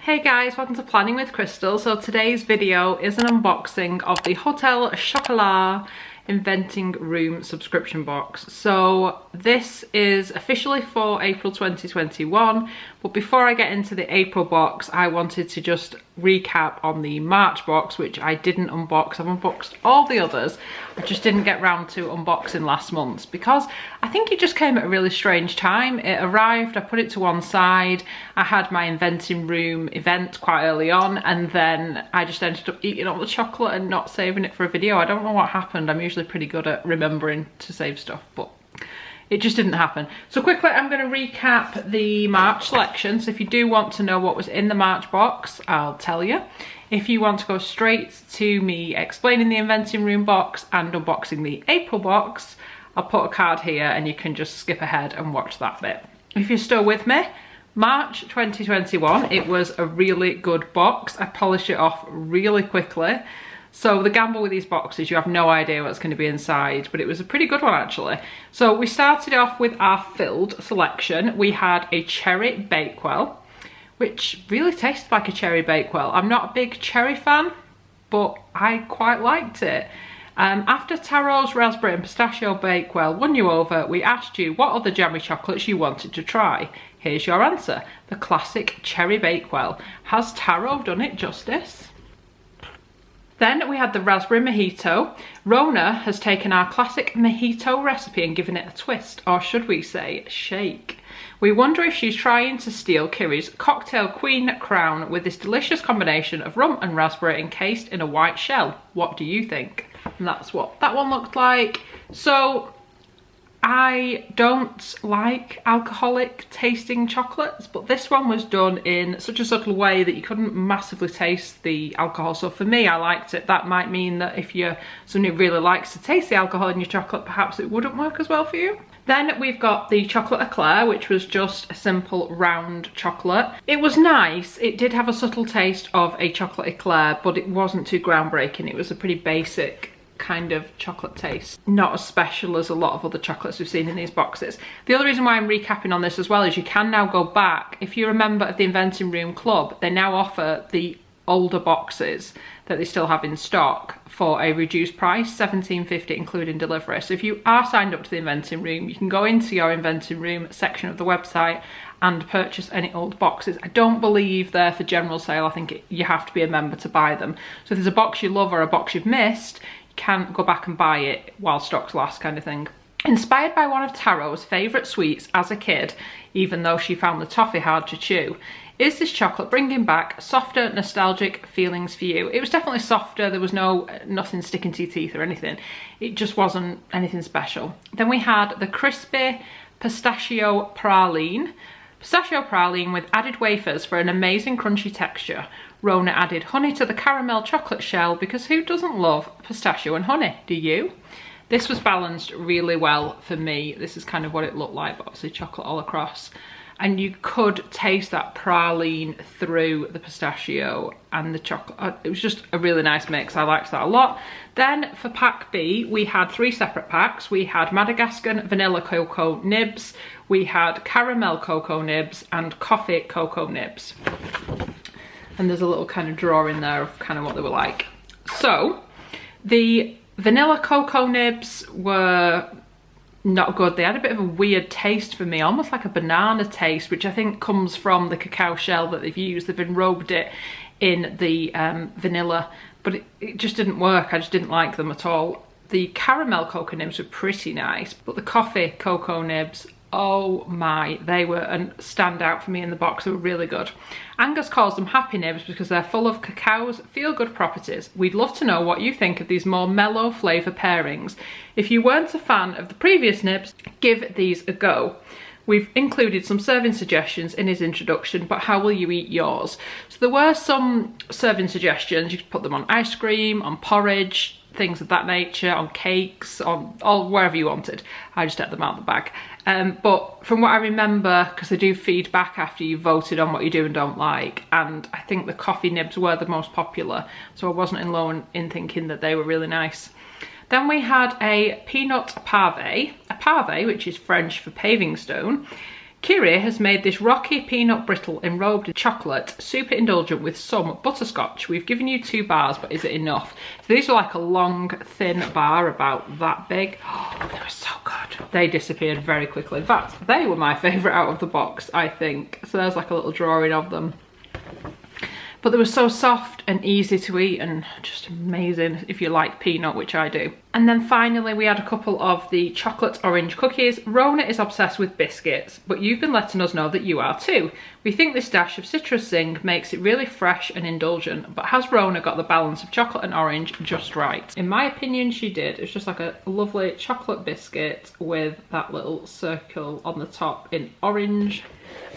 Hey guys, welcome to Planning with Crystal. So today's video is an unboxing of the Hotel Chocolat Inventing Room subscription box. So this is officially for April 2021, but before I get into the April box, I wanted to just recap on the March box, which I didn't unbox. I've unboxed all the others. I just didn't get round to unboxing last month because I think it just came at a really strange time. It arrived, I put it to one side, I had my Inventing Room event quite early on, and then I just ended up eating all the chocolate and not saving it for a video. I don't know what happened. I'm usually pretty good at remembering to save stuff, but it just didn't happen. So quickly, I'm going to recap the March selection. So if you do want to know what was in the March box, I'll tell you. If you want to go straight to me explaining the Inventing Room box and unboxing the April box, I'll put a card here and you can just skip ahead and watch that bit. If you're still with me, March 2021, it was a really good box. I polished it off really quickly. So the gamble with these boxes, you have no idea what's going to be inside, but it was a pretty good one actually. So we started off with our filled selection. We had a cherry bakewell, which really tasted like a cherry bakewell. I'm not a big cherry fan, but I quite liked it. After Taro's raspberry and pistachio bakewell won you over, we asked you what other jammy chocolates you wanted to try. Here's your answer, the classic cherry bakewell. Has Taro done it justice? Then we had the raspberry mojito. Rona has taken our classic mojito recipe and given it a twist, or should we say shake. We wonder if she's trying to steal Kiri's cocktail queen crown with this delicious combination of rum and raspberry encased in a white shell. What do you think? And that's what that one looked like. So I don't like alcoholic tasting chocolates, but this one was done in such a subtle way that you couldn't massively taste the alcohol. So for me, I liked it. That might mean that if you're somebody who really likes to taste the alcohol in your chocolate, perhaps it wouldn't work as well for you. Then we've got the chocolate eclair, which was just a simple round chocolate. It was nice. It did have a subtle taste of a chocolate eclair, but it wasn't too groundbreaking. It was a pretty basic kind of chocolate taste, not as special as a lot of other chocolates we've seen in these boxes. The other reason why I'm recapping on this as well is you can now go back. If you're a member of the Inventing Room Club, they now offer the older boxes that they still have in stock for a reduced price, $17.50 including delivery. So if you are signed up to the Inventing Room, you can go into your Inventing Room section of the website and purchase any old boxes. I don't believe they're for general sale. I think you have to be a member to buy them. So if there's a box you love or a box you've missed, you can go back and buy it while stocks last, kind of thing. Inspired by one of Taro's favourite sweets as a kid, even though she found the toffee hard to chew, is this chocolate bringing back softer, nostalgic feelings for you? It was definitely softer. There was nothing sticking to your teeth or anything. It just wasn't anything special. Then we had the crispy pistachio praline. Pistachio praline with added wafers for an amazing crunchy texture. Rona added honey to the caramel chocolate shell because who doesn't love pistachio and honey? Do you? This was balanced really well for me. This is kind of what it looked like, but obviously chocolate all across. And you could taste that praline through the pistachio and the chocolate. It was just a really nice mix. I liked that a lot. Then for pack B, we had 3 separate packs. We had Madagascar vanilla cocoa nibs, we had caramel cocoa nibs, and coffee cocoa nibs. And there's a little kind of drawer in there of kind of what they were like. So the vanilla cocoa nibs were not good. They had a bit of a weird taste for me, almost like a banana taste, which I think comes from the cacao shell that they've used. They've enrobed it in the vanilla, but it just didn't work. I just didn't like them at all. The caramel cocoa nibs were pretty nice, but the coffee cocoa nibs, oh my, they were a standout for me in the box. They were really good. Angus calls them happy nibs because they're full of cacao's feel-good properties. We'd love to know what you think of these more mellow flavour pairings. If you weren't a fan of the previous nibs, give these a go. We've included some serving suggestions in his introduction, but how will you eat yours? So there were some serving suggestions. You could put them on ice cream, on porridge, things of that nature, on cakes, on wherever you wanted. I just ate them out of the bag. But from what I remember, because they do feedback after you voted on what you do and don't like, and I think the coffee nibs were the most popular, so I wasn't alone in thinking that they were really nice. Then we had a peanut pave, which is French for paving stone, Kiri has made this rocky peanut brittle enrobed in chocolate, super indulgent with some butterscotch. We've given you 2 bars, but is it enough? So these are like a long, thin bar about that big. Oh, they were so good. They disappeared very quickly. In fact, they were my favourite out of the box, I think. So there's like a little drawing of them. But they were so soft and easy to eat and just amazing if you like peanut, which I do. And then finally we had a couple of the chocolate orange cookies. Rona is obsessed with biscuits, but you've been letting us know that you are too. We think this dash of citrus zing makes it really fresh and indulgent, but has Rona got the balance of chocolate and orange just right? In my opinion, she did. It's just like a lovely chocolate biscuit with that little circle on the top in orange.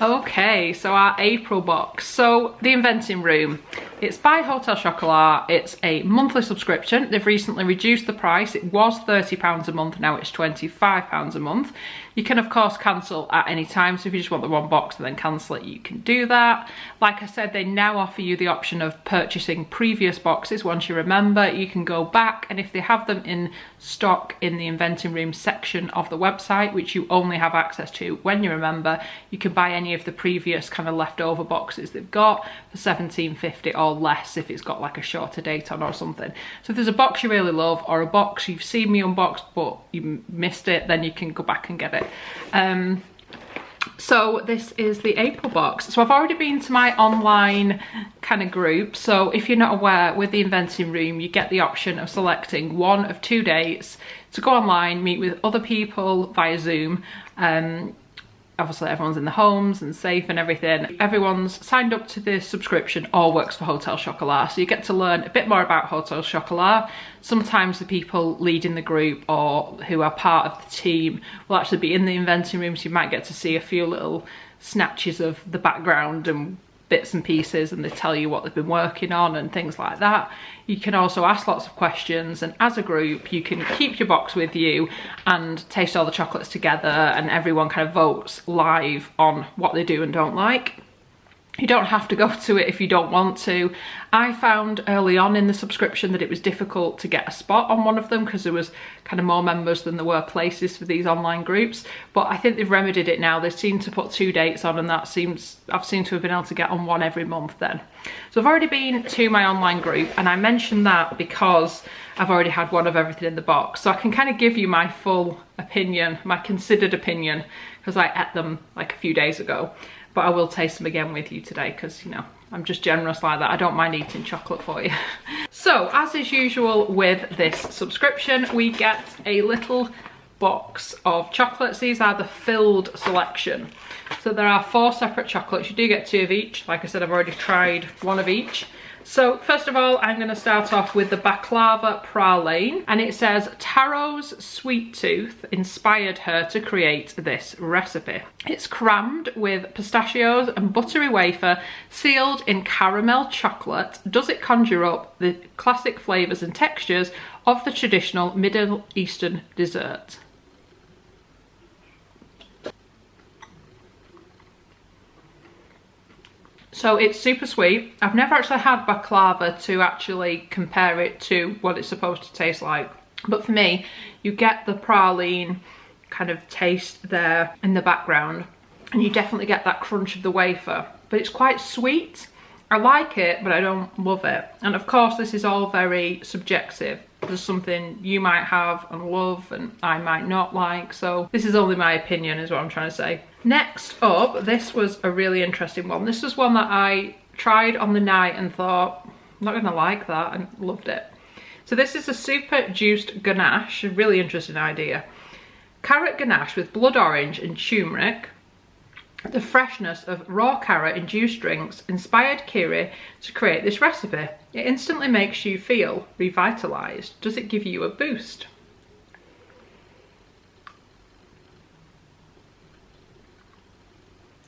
Okay, so our April box. So the Inventing Room, it's by Hotel Chocolat. It's a monthly subscription. They've recently reduced the price. It was £30 a month, now it's £25 a month. You can of course cancel at any time, so if you just want the one box and then cancel it, you can do that. Like I said, they now offer you the option of purchasing previous boxes. Once you remember, you can go back, and if they have them in stock in the Inventing Room section of the website, which you only have access to when you remember, you can buy any of the previous kind of leftover boxes they've got for £17.50 or less if it's got like a shorter date on or something. So if there's a box you really love, or a box you've seen me unbox but you missed it, then you can go back and get it. So this is the April box. So I've already been to my online kind of group. So if you're not aware, with the Inventing Room, you get the option of selecting one of 2 dates to go online, meet with other people via Zoom. Obviously everyone's in the homes and safe and everything. Everyone's signed up to this subscription, all works for Hotel Chocolat. So you get to learn a bit more about Hotel Chocolat. Sometimes the people leading the group or who are part of the team will actually be in the Inventing Room, so you might get to see a few little snatches of the background and bits and pieces, and they tell you what they've been working on and things like that. You can also ask lots of questions, and as a group you can keep your box with you and taste all the chocolates together, and everyone kind of votes live on what they do and don't like. You don't have to go to it if you don't want to. I found early on in the subscription that it was difficult to get a spot on one of them because there was kind of more members than there were places for these online groups, but I think they've remedied it now. They seem to put 2 dates on, and I've seemed to have been able to get on one every month then. So I've already been to my online group, and I mentioned that because I've already had one of everything in the box, so I can kind of give you my full opinion, my considered opinion, because I ate them like a few days ago. But I will taste them again with you today because, you know, I'm just generous like that. I don't mind eating chocolate for you. So, as is usual with this subscription, we get a little box of chocolates. These are the filled selection. So there are 4 separate chocolates. You do get 2 of each. Like I said, I've already tried 1 of each. So first of all, I'm going to start off with the baklava praline, and it says Taro's sweet tooth inspired her to create this recipe. It's crammed with pistachios and buttery wafer sealed in caramel chocolate. Does it conjure up the classic flavours and textures of the traditional Middle Eastern dessert? So it's super sweet. I've never actually had baklava to actually compare it to what it's supposed to taste like. But for me, you get the praline kind of taste there in the background, and you definitely get that crunch of the wafer. But it's quite sweet. I like it, but I don't love it. And of course, this is all very subjective. There's something you might have and love and I might not like. So this is only my opinion is what I'm trying to say. Next up, this was a really interesting one. This was one that I tried on the night and thought, I'm not gonna like that, and loved it. So this is a super juiced ganache, a really interesting idea. Carrot ganache with blood orange and turmeric. The freshness of raw carrot in juice drinks inspired Kiri to create this recipe. It instantly makes you feel revitalised. Does it give you a boost?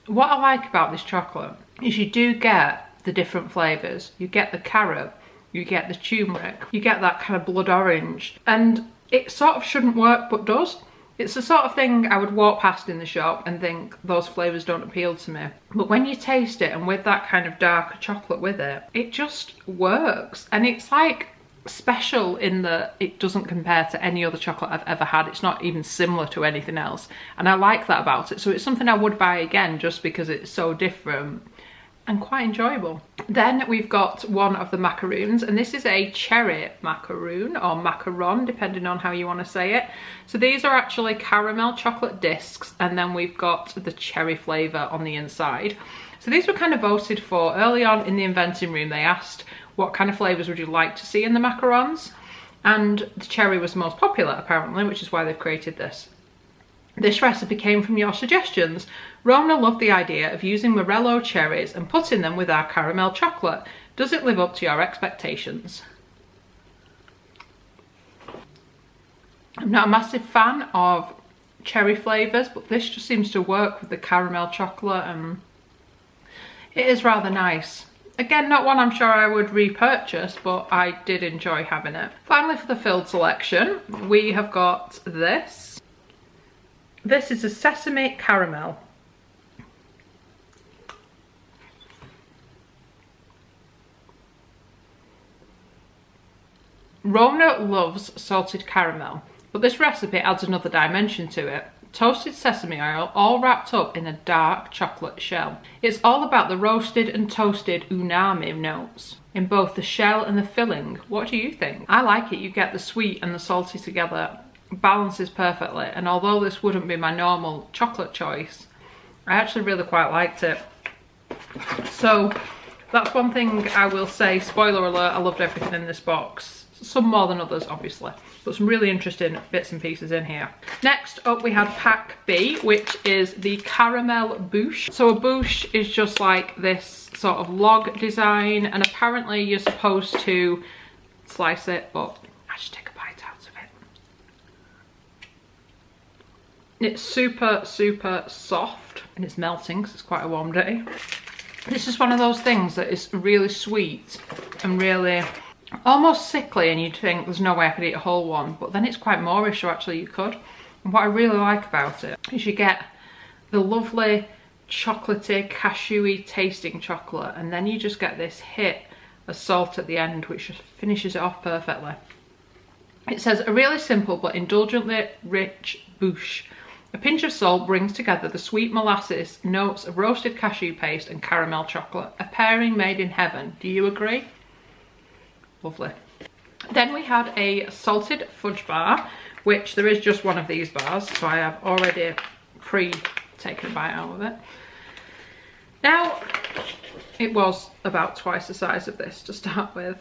What I like about this chocolate is you do get the different flavours. You get the carrot, you get the turmeric, you get that kind of blood orange, and it sort of shouldn't work but does. It's the sort of thing I would walk past in the shop and think those flavours don't appeal to me. But when you taste it, and with that kind of darker chocolate with it, it just works. And it's like special in that it doesn't compare to any other chocolate I've ever had. It's not even similar to anything else, and I like that about it. So it's something I would buy again just because it's so different and quite enjoyable. Then we've got one of the macaroons, and this is a cherry macaroon or macaron, depending on how you want to say it. So these are actually caramel chocolate discs, and then we've got the cherry flavour on the inside. So these were kind of voted for early on in the inventing room. They asked, what kind of flavours would you like to see in the macarons? And the cherry was most popular apparently, which is why they've created this. This recipe came from your suggestions. Rona loved the idea of using Morello cherries and putting them with our caramel chocolate. Does it live up to your expectations? I'm not a massive fan of cherry flavours, but this just seems to work with the caramel chocolate, and it is rather nice. Again, not one I'm sure I would repurchase, but I did enjoy having it. Finally, for the filled selection, we have got this. This is a sesame caramel. Rona loves salted caramel, but this recipe adds another dimension to it. Toasted sesame oil all wrapped up in a dark chocolate shell. It's all about the roasted and toasted umami notes in both the shell and the filling. What do you think? I like it. You get the sweet and the salty together. Balances perfectly, and although this wouldn't be my normal chocolate choice, I actually really quite liked it. So that's one thing I will say, spoiler alert, I loved everything in this box. Some more than others, obviously, but some really interesting bits and pieces in here. Next up we had pack B, which is the caramel bouche. So a bouche is just like this sort of log design, and apparently you're supposed to slice it, but I just take a bite out of it. It's super, super soft, and it's melting because it's quite a warm day. This is one of those things that is really sweet and really almost sickly, and you'd think there's no way I could eat a whole one, but then it's quite moreish, so actually you could. And what I really like about it is you get the lovely chocolatey, cashewy tasting chocolate, and then you just get this hit of salt at the end, which just finishes it off perfectly. It says, a really simple but indulgently rich bouche. A pinch of salt brings together the sweet molasses, notes of roasted cashew paste and caramel chocolate. A pairing made in heaven. Do you agree? Lovely. Then we had a salted fudge bar, which there is just one of these bars, so I have already taken a bite out of it. Now, it was about twice the size of this to start with.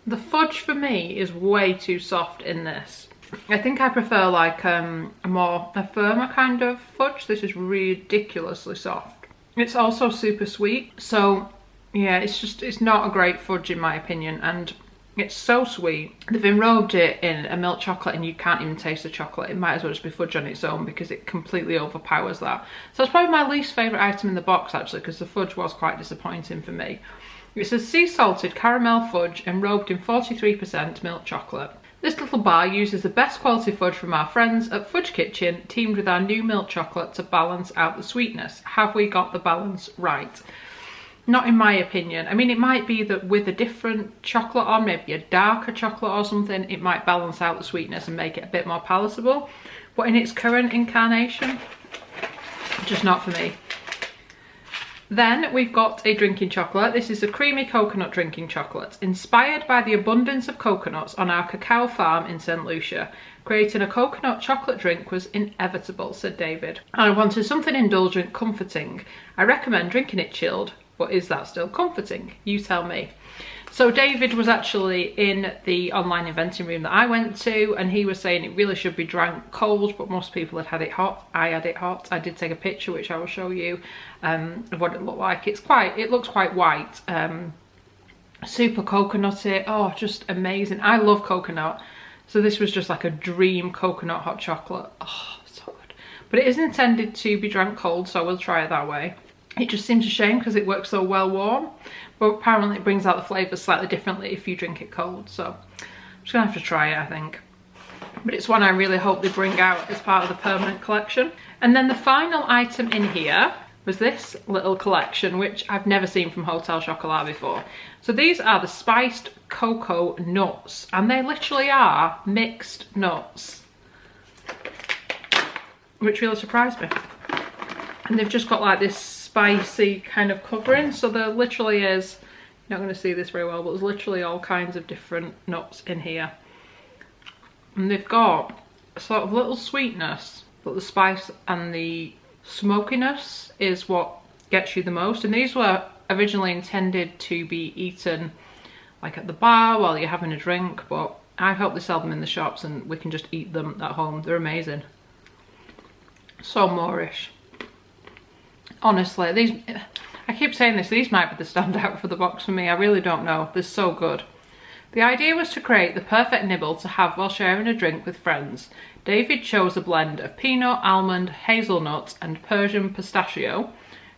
The fudge for me is way too soft in this. I think I prefer like a firmer kind of fudge. This is ridiculously soft. It's also super sweet, so yeah, it's not a great fudge in my opinion, and it's so sweet. They've enrobed it in a milk chocolate and you can't even taste the chocolate. It might as well just be fudge on its own because it completely overpowers that. So it's probably my least favourite item in the box actually, because the fudge was quite disappointing for me. It says sea salted caramel fudge enrobed in 43% milk chocolate. This little bar uses the best quality fudge from our friends at Fudge Kitchen, teamed with our new milk chocolate to balance out the sweetness. Have we got the balance right? Not in my opinion. I mean, it might be that with a different chocolate on, maybe a darker chocolate or something, it might balance out the sweetness and make it a bit more palatable. But in its current incarnation, just not for me. Then we've got a drinking chocolate. This is a creamy coconut drinking chocolate. Inspired by the abundance of coconuts on our cacao farm in St. Lucia, creating a coconut chocolate drink was inevitable, said David. I wanted something indulgent, comforting. I recommend drinking it chilled, but is that still comforting? You tell me. So David was actually in the online inventing room that I went to, and he was saying it really should be drank cold, but most people had it hot. I had it hot. I did take a picture, which I will show you, of what it looked like. It looks quite white, super coconutty. Oh, just amazing. I love coconut, so this was just like a dream coconut hot chocolate. Oh, so good. But it is intended to be drank cold, so I will try it that way. It just seems a shame because it works so well warm, but apparently it brings out the flavours slightly differently if you drink it cold, so I'm just gonna have to try it, I think. But it's one I really hope they bring out as part of the permanent collection. And then the final item in here was this little collection, which I've never seen from Hotel Chocolat before. So these are the spiced cocoa nuts, and they literally are mixed nuts, which really surprised me. And they've just got like this spicy kind of covering, so there literally is, you're not going to see this very well, but there's literally all kinds of different nuts in here. And they've got a sort of little sweetness, but the spice and the smokiness is what gets you the most. And these were originally intended to be eaten like at the bar while you're having a drink, but I hope they sell them in the shops and we can just eat them at home. They're amazing. So Moorish. Honestly, these, I keep saying this, these might be the standout for the box for me. I really don't know. They're so good. The idea was to create the perfect nibble to have while sharing a drink with friends. David chose a blend of peanut, almond, hazelnut and Persian pistachio,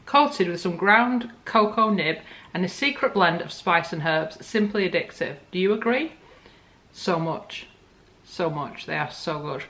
coated with some ground cocoa nib and a secret blend of spice and herbs. Simply addictive. Do you agree? So much. So much. They are so good.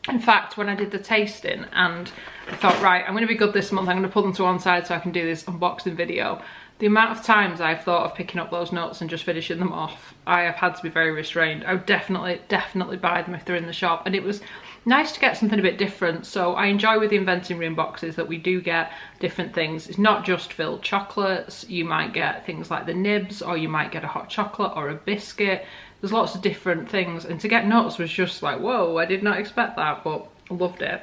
In fact, when I did the tasting and I thought, right, I'm going to be good this month, I'm going to put them to one side so I can do this unboxing video. The amount of times I've thought of picking up those nuts and just finishing them off, I have had to be very restrained. I would definitely buy them if they're in the shop. And it was nice to get something a bit different. So I enjoy with the Inventing Room boxes that we do get different things. It's not just filled chocolates. You might get things like the nibs, or you might get a hot chocolate or a biscuit. There's lots of different things. And to get nuts was just like, whoa, I did not expect that, but I loved it.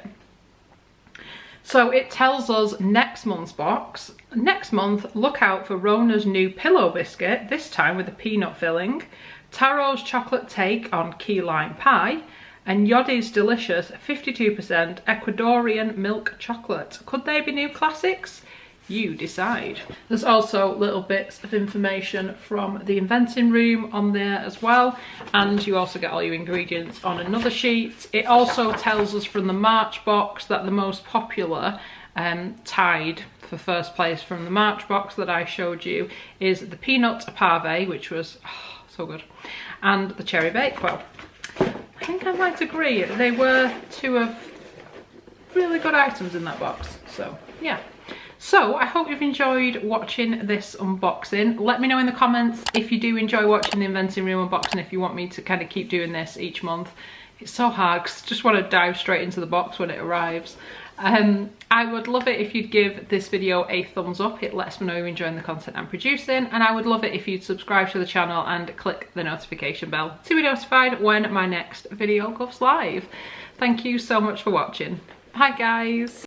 So it tells us next month's box. Next month, look out for Rona's new pillow biscuit, this time with a peanut filling, Taro's chocolate take on key lime pie, and Yodi's delicious 52% Ecuadorian milk chocolate. Could they be new classics? You decide. There's also little bits of information from the Inventing Room on there as well, and you also get all your ingredients on another sheet. It also tells us from the March box that the most popular tied for first place from the March box that I showed you is the peanut pave, which was so good, and the cherry bakewell. I think I might agree, they were two of really good items in that box, so yeah. So I hope you've enjoyed watching this unboxing. Let me know in the comments if you do enjoy watching the Inventing Room unboxing, if you want me to kind of keep doing this each month. It's so hard because I just want to dive straight into the box when it arrives. I would love it if you'd give this video a thumbs up. It lets me know you're enjoying the content I'm producing, and I would love it if you'd subscribe to the channel and click the notification bell to be notified when my next video goes live. Thank you so much for watching. Bye guys.